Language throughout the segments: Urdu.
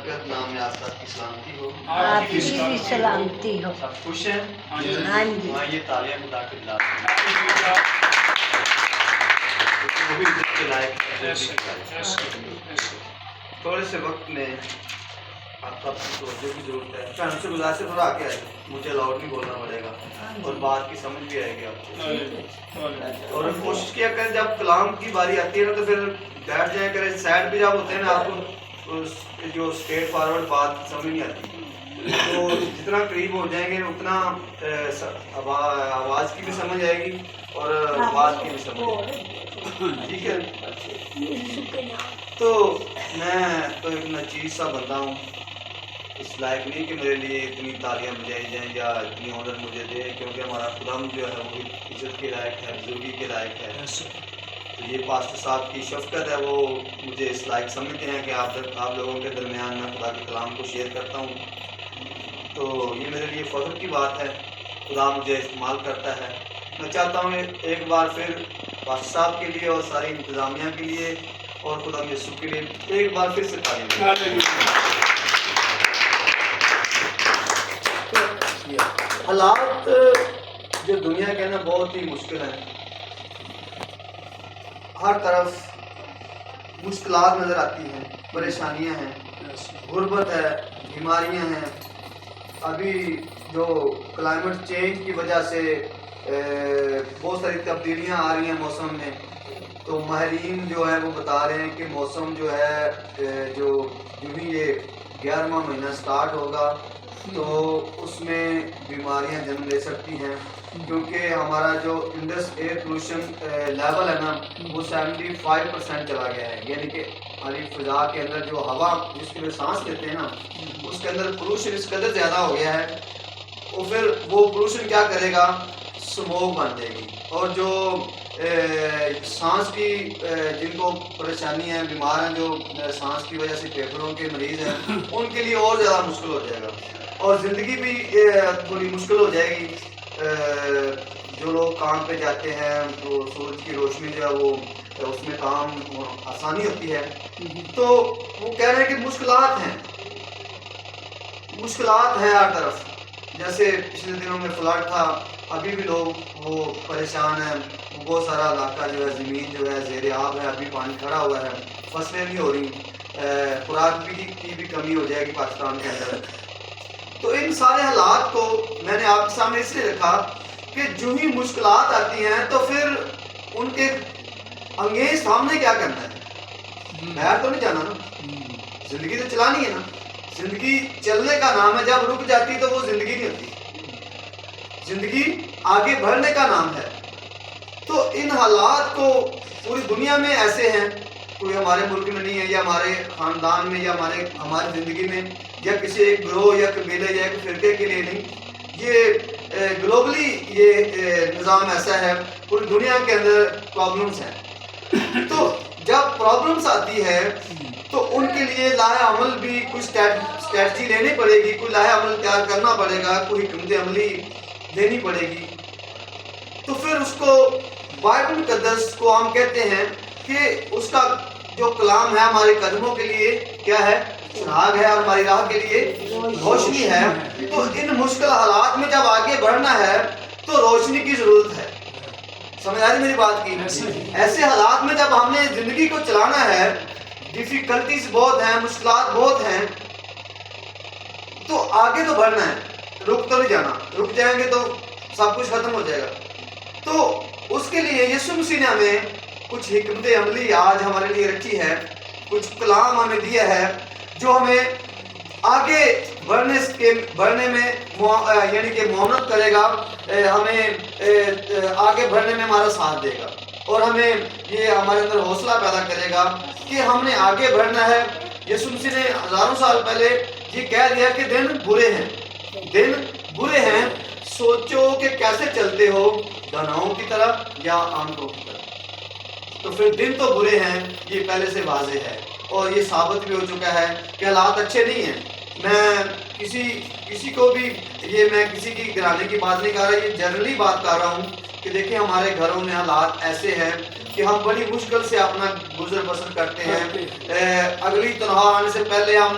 برکت، نام میں آپ کی سلامتی ہو، آپ کی سلامتی ہو. سب خوش ہیں؟ ہاں جی. یہ تالیاں خدا کے دلاتے ہیں، وہ بھی عزت کے لائق ہے. تھوڑے سے وقت میں آپ سب کی توجہ کی ضرورت ہے. ہم سے گزارش ہے تھوڑا آگے آئے، مجھے لاؤڈ نہیں بولنا پڑے گا اور بات کی سمجھ بھی آئے گی آپ کو. اور کوشش کیا کریں جب کلام کی باری آتی ہے نا تو پھر بیٹھ جائیں کریں. سائڈ پہ جب ہوتے ہیں نا آپ کو جو اسٹریٹ فارورڈ بات سمجھ نہیں آتی، تو جتنا قریب ہو جائیں گے اتنا آواز کی بھی سمجھ آئے گی اور بات کی بھی سمجھ آئے گی. ٹھیک ہے. تو میں تو ایک نچیز سا بندہ ہوں، اس لائق نہیں کہ میرے لیے اتنی تالیاں بجائی جائیں یا اتنی آنر مجھے دے، کیونکہ ہمارا خدم جو ہے وہ عزت کے لائق ہے، بزرگی کے لائق ہے. تو یہ پاسٹر صاحب کی شفقت ہے، وہ مجھے اس لائق سمجھتے ہیں کہ آپ لوگوں کے درمیان میں خدا کے کلام کو شیئر کرتا ہوں. تو یہ میرے لیے فخر کی بات ہے، خدا مجھے استعمال کرتا ہے. میں چاہتا ہوں ایک بار پھر پاسٹر صاحب کے لیے اور ساری انتظامیہ کے لیے اور خدا یسوع کے لیے ایک بار پھر سے تعلیم. حالات جو دنیا کے نا بہت ہی مشکل ہیں، ہر طرف مشکلات نظر آتی ہیں، پریشانیاں ہیں، غربت ہے، بیماریاں ہیں. ابھی جو کلائمیٹ چینج کی وجہ سے بہت ساری تبدیلیاں آ رہی ہیں موسم میں، تو ماہرین جو ہیں وہ بتا رہے ہیں کہ موسم جو ہے جو ہی یہ 11واں مہینہ سٹارٹ ہوگا تو اس میں بیماریاں جنم لے سکتی ہیں، کیونکہ ہمارا جو انڈس ایئر پولوشن لیول ہے نا وہ 75% چلا گیا ہے. یعنی کہ ہماری فضا کے اندر جو ہوا جس کے لیے سانس لیتے ہیں نا اس کے اندر پولوشن اس قدر زیادہ ہو گیا ہے. اور پھر وہ پولوشن کیا کرے گا، اسموگ بن جائے گی. اور جو سانس کی جن کو پریشانی ہے، بیمار ہیں، جو سانس کی وجہ سے پھیپھڑوں کے مریض ہیں، ان کے لیے اور زیادہ مشکل ہو جائے گا اور زندگی بھی تھوڑی مشکل ہو جائے گی. جو لوگ کام پہ جاتے ہیں تو سورج کی روشنی جو ہے وہ اس میں کام آسانی ہوتی ہے. تو وہ کہہ رہے ہیں کہ مشکلات ہیں ہر طرف. جیسے پچھلے دنوں میں فلڈ تھا، ابھی بھی لوگ وہ پریشان ہیں. بہت سارا علاقہ جو ہے زمین جو ہے زیر آب ہے، ابھی پانی کھڑا ہوا ہے، فصلیں نہیں ہو رہی، خوراک کی بھی کمی ہو جائے گی پاکستان کے اندر. تو ان سارے حالات کو میں نے آپ کے سامنے اس لیے رکھا کہ جو ہی مشکلات آتی ہیں تو پھر ان کے انگیز سامنے کیا کرنا ہے. باہر تو نہیں جانا نا، زندگی تو چلانی ہے نا. زندگی چلنے کا نام ہے، جب رک جاتی تو وہ زندگی نہیں ہوتی. زندگی آگے بڑھنے کا نام ہے. تو ان حالات کو پوری دنیا میں ایسے ہیں، کوئی ہمارے ملک میں نہیں ہے یا ہمارے خاندان میں یا ہماری زندگی میں یا کسی ایک گروہ یا قبیلے یا ایک فرقے کے لیے نہیں. یہ گلوبلی یہ نظام ایسا ہے، پوری دنیا کے اندر پرابلمس ہیں. تو جب پرابلمس آتی ہے تو ان کے لیے لاہ عمل بھی کچھ اسٹریٹجی لینی پڑے گی، کوئی لاہ عمل تیار کرنا پڑے گا، کوئی حکمت عملی دینی پڑے گی. تو پھر اس کو بائبل مقدس کو ہم کہتے ہیں کہ اس کا جو کلام ہے ہمارے قدموں کے لیے کیا ہے، چراغ ہے، اور ہماری راہ کے لیے روشنی ہے. تو ان مشکل حالات میں جب آگے بڑھنا ہے تو روشنی کی ضرورت ہے. سمجھ آ رہی میری بات کی؟ ایسے حالات میں جب ہم نے زندگی کو چلانا ہے، ڈیفیکلٹیز بہت ہیں، مشکلات بہت ہیں، تو آگے تو بڑھنا ہے، رک تو نہیں جانا. رک جائیں گے تو سب کچھ ختم ہو جائے گا. تو اس کے لیے یسوع مسیح نے ہمیں کچھ حکمت عملی آج ہمارے لیے رکھی ہے، کچھ کلام ہمیں دیا ہے جو ہمیں آگے بڑھنے میں یعنی کہ معاونت کرے گا، ہمیں آگے بڑھنے میں ہمارا ساتھ دے گا اور ہمیں یہ ہمارے اندر حوصلہ پیدا کرے گا کہ ہم نے آگے بڑھنا ہے. یسوع مسیح نے ہزاروں سال پہلے یہ کہہ دیا کہ دن برے ہیں، سوچو کہ کیسے چلتے ہو، داناؤں کی طرح یا آنکھوں کی طرح. تو پھر دن تو برے ہیں، یہ پہلے سے واضح ہے اور یہ ثابت بھی ہو چکا ہے کہ حالات اچھے نہیں ہیں. میں کسی کو بھی میں کسی کی گرانے کی بات نہیں کر رہا، یہ جنرلی بات کر رہا ہوں کہ دیکھیں ہمارے گھروں میں حالات ایسے ہیں کہ ہم بڑی مشکل سے اپنا گزر بسر کرتے ہیں. اگلی تنخواہ آنے سے پہلے ہم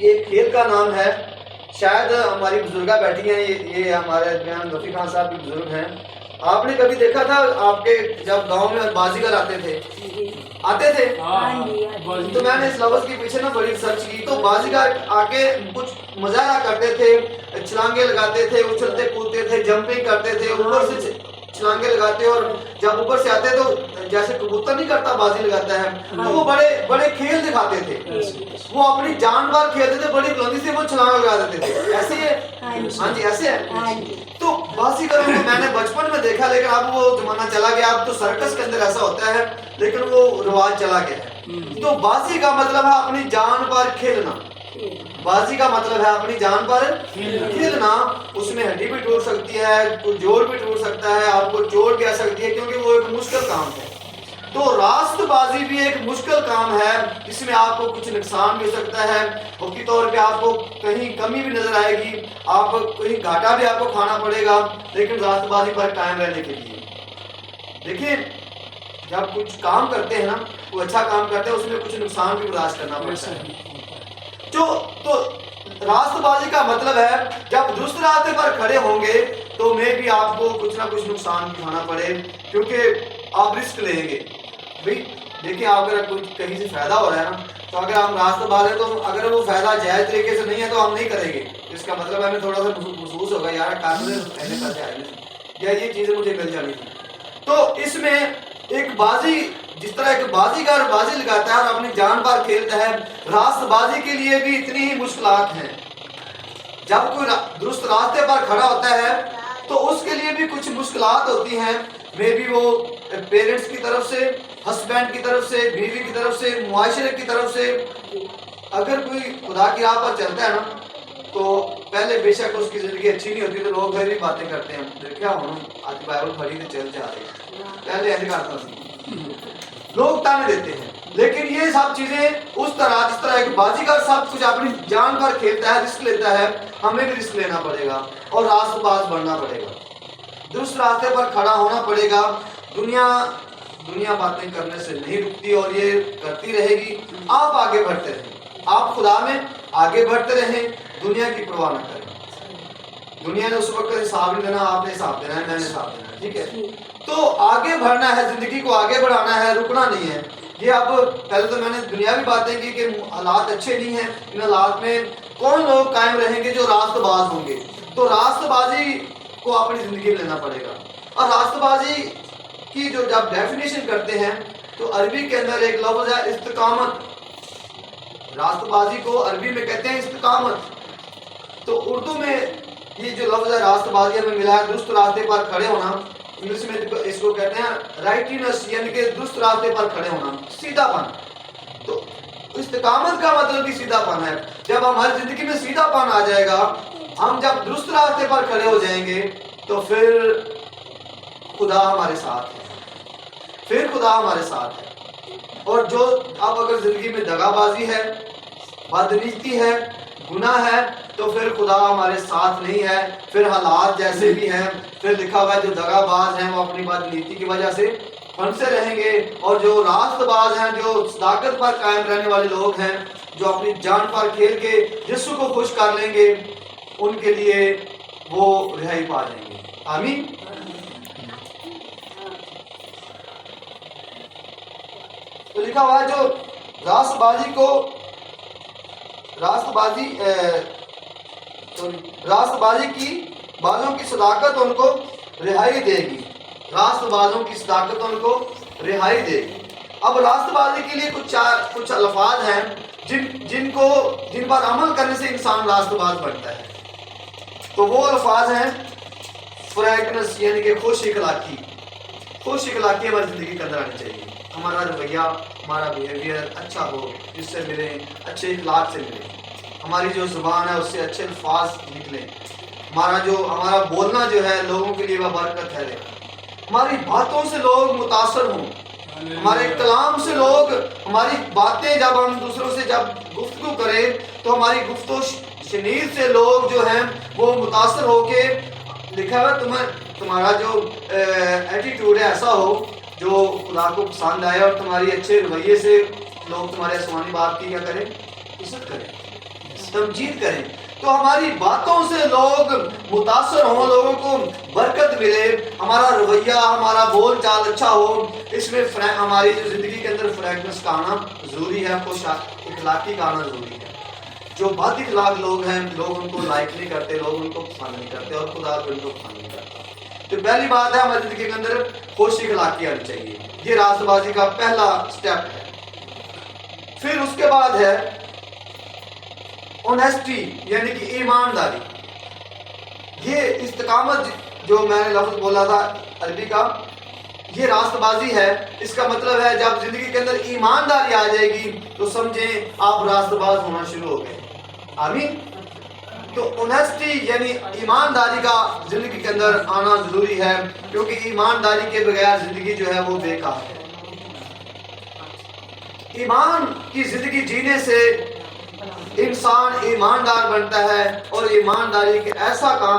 یہ کھیل کا نام ہے، شاید ہماری بزرگاں بیٹھی ہیں، یہ ہمارے درمیان رفیع خان صاحب بھی بزرگ ہیں. آپ نے کبھی دیکھا تھا آپ کے جب گاؤں میں بازیگر آتے تھے تو میں نے اس لفظ کے پیچھے نا بڑی ریسرچ کی، تو بازیگر آ کے کچھ مظاہرہ کرتے تھے، چھلانگے لگاتے تھے، اچھلتے کودتے تھے، جمپنگ کرتے تھے، اوپر سے چھلانگے لگاتے، اور جب اوپر سے آتے تو جیسے کبوتر نہیں کرتا بازی لگاتا ہے، تو وہ بڑے بڑے کھیل دکھاتے تھے، وہ اپنی جان بار کھیلتے تھے، بڑی بلندی سے وہ چھلانگ لگا دیتے تھے. ایسے ہی ہے؟ ہاں جی ایسے ہے. تو بازیگروں کو میں نے بچپن میں دیکھا، لیکن اب وہ زمانہ چلا گیا، اب تو سرکس کے اندر ایسا ہوتا ہے، لیکن وہ رواج چلا گیا ہے. تو بازی کا مطلب ہے اپنی جان پر کھیلنا، بازی کا مطلب ہے اپنی جان پر کھیلنا. اس میں ہڈی بھی ٹوٹ سکتی ہے، کوئی جوڑ بھی ٹوٹ سکتا ہے، آپ کو چوٹ بھی آ سکتی ہے، کیونکہ وہ ایک مشکل کام ہے. تو راست بازی بھی ایک مشکل کام ہے، اس میں آپ کو کچھ نقصان بھی ہو سکتا ہے، وقتی طور پہ آپ کو کہیں کمی بھی نظر آئے گی، آپ کہیں گھاٹا بھی آپ کو کھانا پڑے گا، لیکن راست بازی پر قائم رہنے کے لیے دیکھیں جب کچھ کام کرتے ہیں نا، کوئی اچھا کام کرتے ہیں، اس میں کچھ نقصان بھی برداشت کرنا پڑتا ہے. تو راست بازی کا مطلب ہے جب درست راستے پر کھڑے ہوں گے تو میں بھی آپ کو کچھ نہ کچھ نقصان اٹھانا پڑے، کیونکہ آپ رسک لیں گے. بھائی دیکھیں اگر کچھ کہیں سے فائدہ ہو رہا ہے نا، تو اگر ہم راست باز ہیں تو اگر وہ فائدہ جائز طریقے سے نہیں ہے تو ہم نہیں کریں گے. اس کا مطلب ہمیں تھوڑا سا محسوس ہوگا یار کام ایسے کرتے آئے یا یہ چیزیں مجھے مل جانی تھی. تو اس میں ایک بازی، جس طرح ایک بازیگر بازی لگاتا ہے اور اپنی جان پر کھیلتا ہے، راست بازی کے لیے بھی اتنی ہی مشکلات ہیں. جب کوئی درست راستے پر کھڑا ہوتا ہے تو اس کے لیے بھی کچھ مشکلات ہوتی ہیں، میں بھی وہ پیرنٹس کی طرف سے، ہسبینڈ کی طرف سے، بیوی کی طرف سے، معاشرے کی طرف سے. اگر کوئی خدا کی راہ پر چلتا ہے نا تو پہلے بے شک اس کی زندگی اچھی نہیں ہوتی، تو لوگ پھر بھی باتیں کرتے ہیں کیا ہوں آج بائبل پڑھی تو چل جا رہے ہیں، پہلے ایسے کرتا تھا، لوگ تانے دیتے ہیں. لیکن یہ سب چیزیں اس طرح جس طرح ایک بازیگر سب کچھ اپنی جان پر کھیلتا ہے، رسک لیتا ہے، ہمیں بھی رسک لینا پڑے گا اور راست باز بننا پڑے گا، درست راستے پر کھڑا ہونا پڑے گا. دنیا باتیں کرنے سے نہیں رکتی اور یہ کرتی رہے گی. آپ آگے بڑھتے رہیں، آپ خدا میں آگے بڑھتے رہیں، دنیا کی پرواہ نہ کریں. دنیا نے اس وقت حساب نہیں دینا، آپ نے حساب دینا ہے، میں نے حساب دینا ہے، ٹھیک ہے. تو آگے بڑھنا ہے، زندگی کو آگے بڑھانا ہے، رکنا نہیں ہے. یہ اب پہلے تو میں نے دنیاوی باتیں کی کہ حالات اچھے نہیں ہیں، ان حالات میں کون لوگ قائم رہیں گے جو راست باز ہوں گے. تو راست بازی کو اپنی زندگی میں لینا پڑے گا. اور راست بازی کی جو جب ڈیفینیشن کرتے ہیں تو عربی کے اندر ایک لفظ ہے استقامت. راست بازی کو عربی میں کہتے ہیں استقامت. تو اردو میں یہ جو لفظ ہے راست بازی ہمیں ملا ہے درست راستے پر کھڑے ہونا. انگلش میں اس کو کہتے ہیں رائٹنس، یعنی کہ درست راستے پر کھڑے ہونا، سیدھا پن. تو استقامت کا مطلب بھی سیدھا پن ہے. جب ہماری زندگی میں سیدھا پن آ جائے گا، ہم جب درست راستے پر کھڑے ہو جائیں گے تو پھر خدا ہمارے ساتھ ہے، پھر خدا ہمارے ساتھ ہے. اور جو اب اگر زندگی میں دغا بازی ہے، بدنیتی ہے، گناہ ہے، تو پھر خدا ہمارے ساتھ نہیں ہے. پھر حالات جیسے بھی ہیں، پھر لکھا ہوا ہے جو دغا باز ہیں وہ اپنی بدنیتی کی وجہ سے پھنسے رہیں گے، اور جو راست باز ہیں، جو صداقت پر قائم رہنے والے لوگ ہیں، جو اپنی جان پر کھیل کے یسوع کو خوش کر لیں گے، ان کے لیے وہ رہائی پا جائیں گے. آمین. تو لکھا ہوا ہے جو راست بازی کی بازوں کی صداقت ان کو رہائی دے گی. راست بازوں کی صداقت ان کو رہائی دے گی. اب راست بازی کے لیے کچھ الفاظ ہیں جن پر عمل کرنے سے انسان راست باز بنتا ہے. تو وہ الفاظ ہیں فرینکنس، یعنی کہ خوش اخلاقی. خوش اخلاقی ہماری زندگی کے اندر آنی چاہیے. ہمارا رویہ، ہمارا بیہیویئر اچھا ہو، جس سے ملیں، اچھے اخلاق سے ملیں. ہماری جو زبان ہے اس سے اچھے الفاظ نکلیں. ہمارا بولنا جو ہے لوگوں کے لیے وہ برکت ہے. ہماری باتوں سے لوگ متاثر ہوں، ہمارے کلام سے لوگ، ہماری باتیں جب ہم دوسروں سے جب گفتگو کریں تو ہماری گفتگو شنید سے لوگ جو ہیں وہ متاثر ہو کے، لکھا ہوا تمہارا جو ایٹیٹیوڈ ہے ایسا ہو جو خدا کو پسند آئے، اور تمہاری اچھے رویے سے لوگ تمہارے آسمانی باپ کی کیا کریں، عزت کریں. تمجید کریں، تو ہماری باتوں سے لوگ متاثر ہوں، لوگوں کو برکت ملے، ہمارا رویہ، ہمارا بول چال اچھا ہو، اس میں ہماری جو زندگی کے اندر فرینکنس کا آنا ضروری ہے، خوش اخلاقی کا آنا ضروری ہے۔ جو بد اخلاق لوگ ہیں، لوگ ان کو لائک نہیں کرتے، لوگ ان کو پسند نہیں کرتے، اور خدا بھی ان کو پسند نہیں کرتا۔ تو پہلی بات ہے ہماری زندگی کے اندر خوش اخلاقی آنی چاہیے، یہ راست بازی کا پہلا سٹیپ ہے۔ پھر اس کے بعد ہے اونیسٹی، یعنی کہ ایمانداری۔ یہ استقامت جو میں نے لفظ بولا تھا عربی کا، یہ راست بازی ہے۔ اس کا مطلب ہے جب زندگی کے اندر ایمانداری آ جائے گی تو سمجھیں آپ راست باز ہونا شروع ہو گئے۔ آمین۔ تو اونیسٹی یعنی ایمانداری کا زندگی کے اندر آنا ضروری ہے، کیونکہ ایمانداری کے بغیر زندگی جو ہے وہ بیکار ہے۔ ایمان کی زندگی جینے سے انسان ایماندار بنتا ہے، اور ایمانداری کے ایسا کام